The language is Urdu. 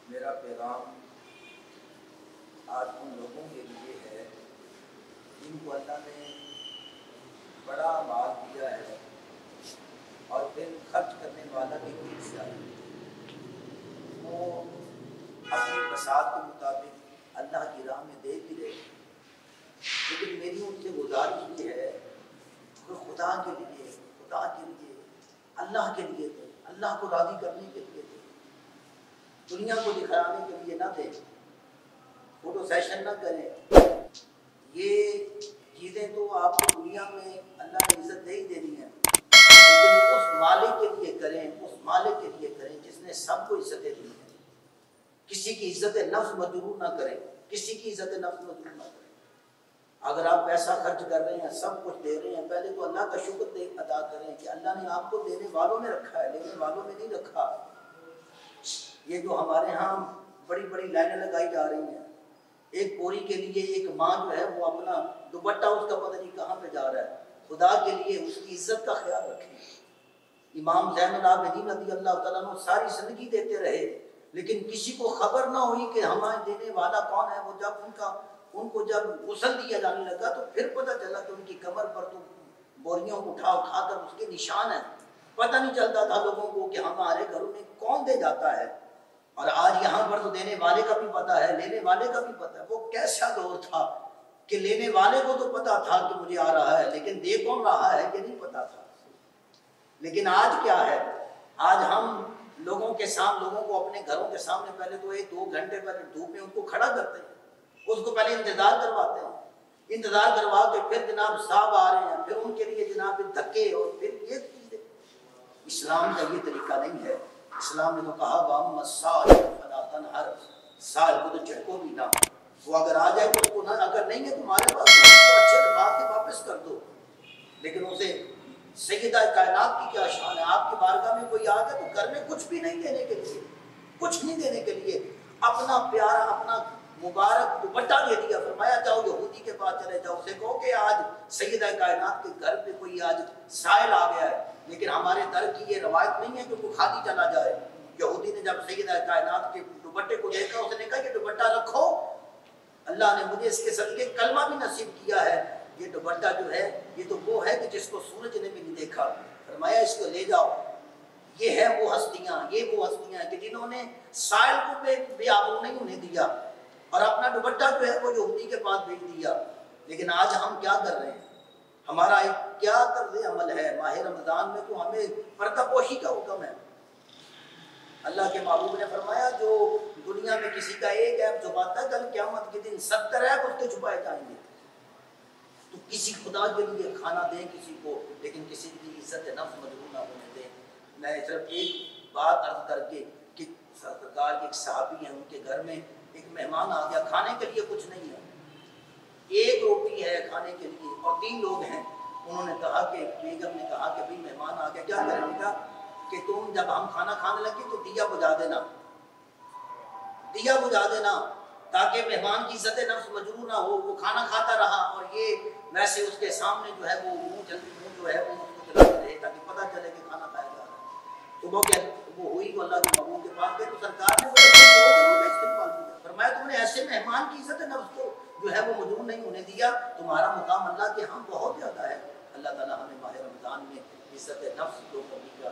میرا پیغام آج ان لوگوں کے لیے ہے جن کو اللہ نے بڑا مال دیا ہے اور پھر خرچ کرنے والا بھی کوئی حصہ ہے، وہ اپنی بساط کے مطابق اللہ کی راہ میں دے بھی رہے، لیکن میری ان سے گزارش یہ ہے کہ خدا کے لیے اللہ کے لیے دے، اللہ کو راضی کرنے کے لیے دے، دنیا کو دکھانے کے لیے نہ دے، فوٹو سیشن نہ کریں۔ یہ چیزیں تو آپ کو دنیا میں اللہ نے عزت دے ہی دینی ہے، لیکن اس مالک کے لیے کریں، اس مالک کے لیے کریں جس نے سب کو عزتیں دی ہیں۔ کسی کی عزت نفس مجروح نہ کریں، کسی کی عزت نفس مجروح نہ کریں۔ اگر آپ پیسہ خرچ کر رہے ہیں، سب کچھ دے رہے ہیں، پہلے تو اللہ کا شکر ادا کریں کہ اللہ نے آپ کو دینے والوں میں رکھا ہے، لینے والوں میں نہیں رکھا۔ یہ جو ہمارے ہاں بڑی بڑی لائنیں لگائی جا رہی ہیں، ایک پوری کے لیے ایک ماں جو ہے وہ اپنا دوپٹہ اس کا پتہ نہیں کہاں پہ جا رہا ہے۔ خدا کے لیے اس کی عزت کا خیال رکھیں۔ امام زین العابدین رضی اللہ تعالیٰ عنہ ساری زندگی دیتے رہے، لیکن کسی کو خبر نہ ہوئی کہ ہمیں دینے والا کون ہے۔ وہ جب ان کو جب غسل دیا جانے لگا تو پھر پتہ چلا کہ ان کی کمر پر تو بوریوں اٹھا کر اس کے نشان ہیں۔ پتہ نہیں چلتا تھا لوگوں کو کہ ہمارے گھروں میں کون دے جاتا ہے، اور آج یہاں پر تو دینے والے کا بھی پتہ ہے، لینے والے کا بھی پتہ ہے۔ وہ کیسا دور تھا کہ لینے والے کو تو پتہ تھا کہ مجھے آ رہا ہے، لیکن دے کون رہا ہے کہ نہیں پتہ تھا۔ لیکن آج کیا ہے، آج ہم لوگوں کو اپنے گھروں کے سامنے پہلے تو 1-2 گھنٹے پہلے دھوپ میں ان کو کھڑا کرتے ہیں، اس کو پہلے انتظار کرواتے ہیں، انتظار کروا کے پھر جناب صاحب آ رہے ہیں، پھر ان کے لیے جناب دھکے، اور پھر یہ چیزیں۔ اسلام کا یہ طریقہ نہیں ہے۔ اسلام نے تو کہا وَأَمَّا السَّائِلَ فَلَا تَنْهَرْ، سائل کو تو جھٹکو بھی نہ، وہ اگر آ جائے تو اس کو نہ، اگر نہیں ہے تمہارے پاس تو اچھے لباس کے واپس کر دو۔ لیکن اسے سیدہ کائنات کی کیا شان ہے، آپ کی بارگاہ میں کوئی آ گیا تو گھر میں کچھ بھی نہیں دینے کے لیے، کچھ نہیں دینے کے لیے، اپنا پیارا اپنا مبارک دوپٹہ دے دیا، فرمایا جاؤ یہودی کے پاس چلے جاؤ، اسے کہو کہ آج سیدہ کائنات کے گھر پہ کوئی آج سائل آ گیا ہے۔ لیکن ہمارے در کی یہ روایت نہیں ہے کہ وہ خالی چلا جائے۔ یہودی نے جب سیدہ کائنات کے دوپٹے کو دیکھا، اس نے کہا کہ دوپٹہ رکھو، اللہ نے مجھے اس کے صدقے کلمہ بھی نصیب کیا ہے۔ یہ دوپٹہ جو ہے یہ تو وہ ہے کہ جس کو سورج نے بھی نہیں دیکھا۔ فرمایا اس کو لے جاؤ۔ یہ ہے وہ ہستیاں ہیں کہ جنہوں نے سائل کو بے آبرو نہیں ہونے دیا، اور اپنا دوپٹہ جو ہے وہ یہودی کے پاس بھیج دیا۔ لیکن آج ہم کیا کر رہے ہیں، ہمارا کیا طرز عمل ہے۔ ماہ رمضان میں تو ہمیں پردہ پوشی کا حکم ہے۔ اللہ کے محبوب نے فرمایا جو دنیا میں کسی کا ایک عیب چھپاتا ہے، کل قیامت کے دن 70 عیب اس کے چھپائے جائیں گے۔ تو کسی خدا کے لیے کھانا دیں کسی کو، لیکن کسی کی عزت نفس مجروح نہ ہونے دیں۔ میں صرف ایک بات عرض کر کے کہ سرکار کے ایک صحابی ہیں، ان کے گھر میں ایک مہمان آ گیا، کھانے کے لیے کچھ نہیں ہے، ایک روٹی ہے کھانے کے لیے اور 3 لوگ ہیں۔ انہوں نے کہا کہ بیگم نے کہا کہ بھئی مہمان آ گیا، کیا کریں گا کہ تم جب ہم کھانا کھانے لگے تو دیا بجھا دینا تاکہ مہمان کی عزت نفس مجروح نہ ہو۔ وہ کھانا کھاتا رہا اور یہ ویسے اس کے سامنے جو ہے وہ منہ جو ہے وہ اس کو چلاتے رہے تاکہ پتہ چلے کہ کھانا کھایا جا رہا ہے۔ تو وہ ہوئی تو اللہ کے محبوب کے پاس گئے تو سرکار نے فرمایا تم نے ایسے مہمان کی عزت نفس کو جو ہے وہ مجروح نہیں ہونے دیا، تمہارا مقام اللہ کے ہاں بہت زیادہ ہے۔ اللہ تعالیٰ ہمیں ماہ رمضان میں عزت نفس کو کبھی کا